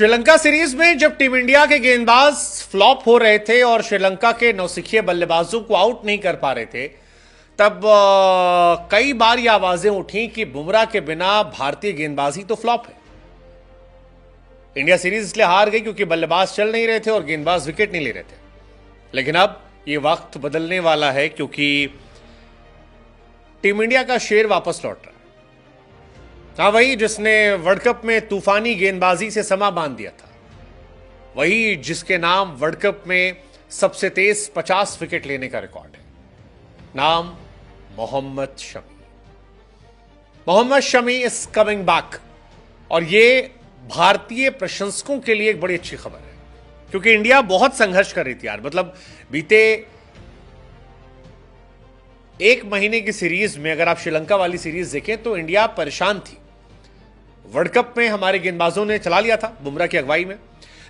Sri Lanka series में जब team India के गेंदबाज फ्लॉप हो रहे थे और श्रीलंका के नौसिखिए बल्लेबाजों को आउट नहीं कर पा रहे थे, तब कई बार ये आवाजें उठी कि बुमराह के बिना भारतीय गेंदबाजी तो फ्लॉप है। इंडिया सीरीज इसलिए हार गई क्योंकि बल्लेबाज चल नहीं रहे थे और गेंदबाज विकेट नहीं ले रहे थे। लेकिन अब ये वक्त बदलने वाला है क्योंकि टीम इंडिया का शेर वापस लौट रहा है। हाँ, वही जिसने वर्ल्ड कप में तूफानी गेंदबाजी से समा बांध दिया था, वही जिसके नाम वर्ल्ड कप में सबसे तेज 50 विकेट लेने का रिकॉर्ड है। नाम Mohammad Shami. Mohammad Shami is coming back और ये भारतीय प्रशंसकों के लिए एक बड़ी अच्छी खबर है क्योंकि इंडिया बहुत संघर्ष कर रही थी यार। मतलब बीते एक महीने की सीरीज में अगर आप श्रीलंका वाली सीरीज देखें तो इंडिया परेशान थी। वर्ल्ड कप में हमारे गेंदबाजों ने चला लिया था बुमराह की अगुवाई में,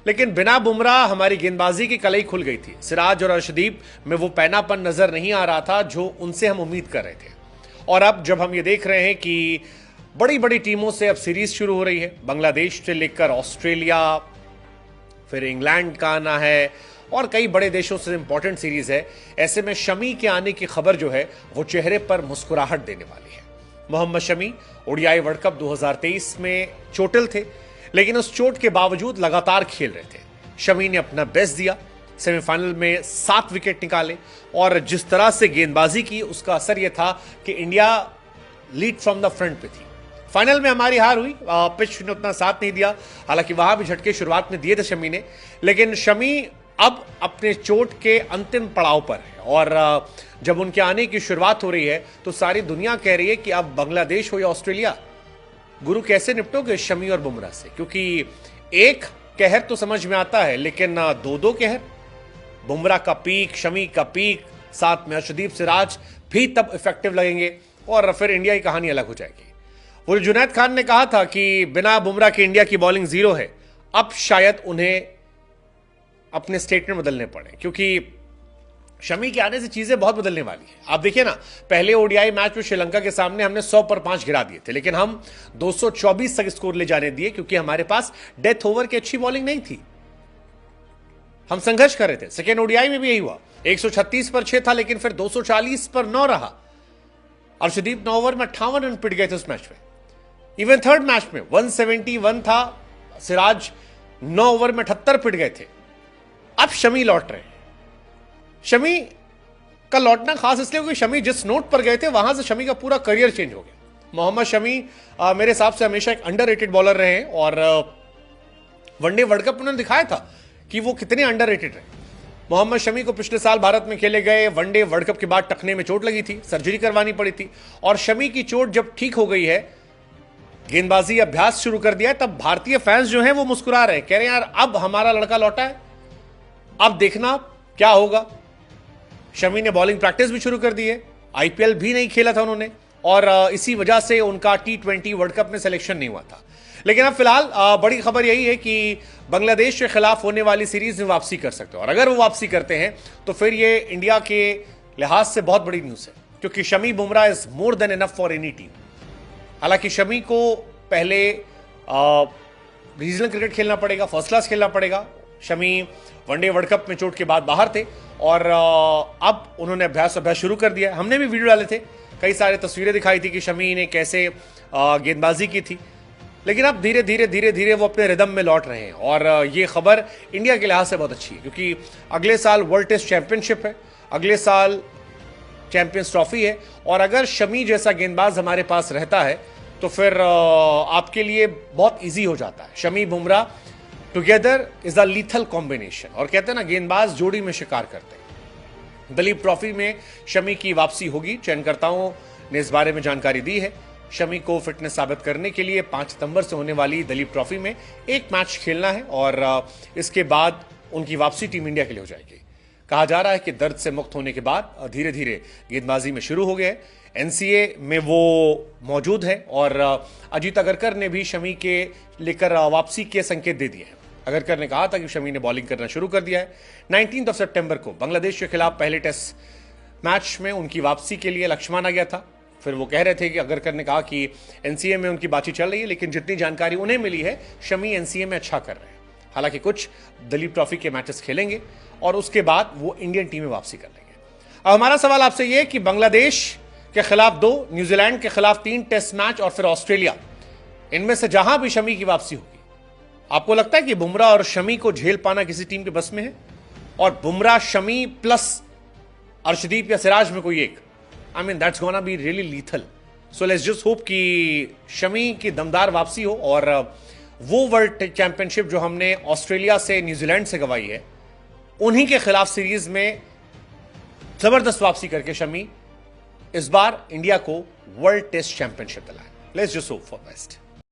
लेकिन बिना बुमराह हमारी गेंदबाजी की कलई खुल गई थी। सिराज और अर्शदीप में वो पैनापन नजर नहीं आ रहा था जो उनसे हम उम्मीद कर रहे थे। और अब जब हम ये देख रहे हैं कि बड़ी बड़ी टीमों से अब सीरीज शुरू हो रही है, बांग्लादेश से लेकर ऑस्ट्रेलिया, फिर इंग्लैंड का आना है और कई बड़े देशों से इंपॉर्टेंट सीरीज है, ऐसे में शमी के आने की खबर जो है वो चेहरे पर मुस्कुराहट देने वाली है। Mohammad Shami ODI World Cup 2023 में चोटिल थे, लेकिन उस चोट के बावजूद लगातार खेल रहे थे। शमी ने अपना बेस्ट दिया, सेमीफाइनल में 7 विकेट निकाले और जिस तरह से गेंदबाजी की उसका असर यह था कि India lead from the front पे थी। फाइनल में हमारी हार हुई, पिच ने उतना साथ नहीं दिया, हालांकि वहां भी झटके शुरुआत में दिए थे शमी ने, लेकिन शमी अब अपने चोट के अंतिम पड़ाव पर है और जब उनके आने की शुरुआत हो रही है तो सारी दुनिया कह रही है कि अब बांग्लादेश हो या ऑस्ट्रेलिया, गुरु कैसे निपटोगे शमी और बुमराह से, क्योंकि एक कहर तो समझ में आता है लेकिन दो कहर, बुमराह का पीक, शमी का पीक, साथ में अर्शदीप, सिराज भी तब इफेक्टिव लगेंगे और फिर इंडिया की कहानी अलग हो जाएगी। वो जुनैद खान ने कहा था कि बिना बुमराह के इंडिया की बॉलिंग जीरो है। अब शायद उन्हें अपने स्टेटमेंट बदलने पड़े क्योंकि शमी के आने से चीजें बहुत बदलने वाली है। आप देखिए ना, पहले ओडीआई मैच में श्रीलंका के सामने हमने 100 पर 5 गिरा दिए थे, लेकिन हम 224 तक स्कोर ले जाने दिए क्योंकि हमारे पास डेथ ओवर की अच्छी बॉलिंग नहीं थी। हम संघर्ष कर रहे थे। सेकेंड ओडीआई में भी यही हुआ, 136 पर 6 था लेकिन फिर 240 पर 9 रहा। अर्शदीप 9 ओवर में 58 रन पिट गए थे उस मैच में। इवन थर्ड मैच में 171 था, सिराज 9 ओवर में 78 पिट गए थे। अब शमी लौट रहे हैं। शमी का लौटना खास इसलिए क्योंकि शमी जिस नोट पर गए थे वहां से शमी का पूरा करियर चेंज हो गया। मोहम्मद शमी मेरे हिसाब से हमेशा एक अंडररेटेड बॉलर रहे हैं और वनडे वर्ल्ड कप उन्होंने दिखाया था कि वो कितने अंडररेटेड रहे। मोहम्मद शमी को पिछले साल भारत में खेले गए वनडे वर्ल्ड कप के बाद टखने में चोट लगी थी, सर्जरी करवानी पड़ी थी और शमी की चोट जब ठीक हो गई है, गेंदबाजी अभ्यास शुरू कर दिया है, तब भारतीय फैंस जो हैं वो मुस्कुरा रहे हैं, कह रहे हैं यार अब हमारा लड़का लौटा है, अब देखना क्या होगा। शमी ने बॉलिंग प्रैक्टिस भी शुरू कर दी है, आईपीएल भी नहीं खेला था उन्होंने और इसी वजह से उनका T20 वर्ल्ड कप में सिलेक्शन नहीं हुआ था। लेकिन अब फिलहाल बड़ी खबर यही है कि बांग्लादेश के खिलाफ होने वाली सीरीज में वापसी कर सकते हो और अगर वो वापसी करते हैं तो फिर ये इंडिया के लिहाज से बहुत बड़ी न्यूज है क्योंकि Shami Bumrah is more than enough for any team. हालांकि शमी को पहले रीजनल क्रिकेट खेलना पड़ेगा, फर्स्ट क्लास खेलना पड़ेगा। शमी वनडे वर्ल्ड कप में चोट के बाद बाहर थे और अब उन्होंने अभ्यास शुरू कर दिया। हमने भी वीडियो डाले थे, कई सारे तस्वीरें दिखाई थी कि शमी ने कैसे गेंदबाजी की थी, लेकिन अब धीरे धीरे धीरे धीरे वो अपने रिदम में लौट रहे हैं और ये खबर इंडिया के लिहाज से बहुत अच्छी है क्योंकि अगले साल वर्ल्ड टेस्ट चैंपियनशिप है, अगले साल चैंपियंस ट्रॉफी है और अगर शमी जैसा गेंदबाज हमारे पास रहता है तो फिर आपके लिए बहुत ईजी हो जाता है। Shami Bumrah together is a lethal combination और कहते हैं ना, गेंदबाज जोड़ी में शिकार करते हैं। दलीप ट्रॉफी में शमी की वापसी होगी, चयनकर्ताओं ने इस बारे में जानकारी दी है। शमी को फिटनेस साबित करने के लिए 5 सितंबर से होने वाली दलीप ट्रॉफी में एक मैच खेलना है और इसके बाद उनकी वापसी टीम इंडिया के लिए हो जाएगी। कहा जा रहा है कि दर्द से मुक्त होने के बाद धीरे धीरे गेंदबाजी में शुरू हो गए। एनसीए में वो मौजूद है और अजीत अगरकर ने भी शमी के लेकर वापसी के संकेत दे दिए हैं। अगरकर ने कहा था कि शमी ने बॉलिंग करना शुरू कर दिया है। 19 सितंबर को बांग्लादेश के खिलाफ पहले टेस्ट मैच में उनकी वापसी के लिए लक्ष्य माना गया था। फिर वो कह रहे थे कि अगरकर ने कहा कि एनसीए में उनकी बातचीत चल रही है, लेकिन जितनी जानकारी उन्हें मिली है शमी एनसीए में अच्छा कर रहे हैं। हालांकि कुछ दलीप ट्रॉफी के मैचेस खेलेंगे और उसके बाद वो इंडियन टीम में वापसी कर लेंगे। अब हमारा सवाल आपसे यह कि बांग्लादेश के खिलाफ 2, न्यूजीलैंड के खिलाफ 3 टेस्ट मैच और फिर ऑस्ट्रेलिया, इनमें से जहां भी शमी की वापसी होगी, आपको लगता है कि बुमराह और शमी को झेल पाना किसी टीम के बस में है? और बुमराह, शमी प्लस अर्शदीप या सिराज में कोई एक, I mean that's gonna be really lethal. So let's just hope कि शमी की दमदार वापसी हो और वो वर्ल्ड चैंपियनशिप जो हमने ऑस्ट्रेलिया से, न्यूजीलैंड से गंवाई है, उन्हीं के खिलाफ सीरीज में जबरदस्त वापसी करके शमी इस बार इंडिया को वर्ल्ड टेस्ट चैंपियनशिप दिलाए। Let's just hope for best.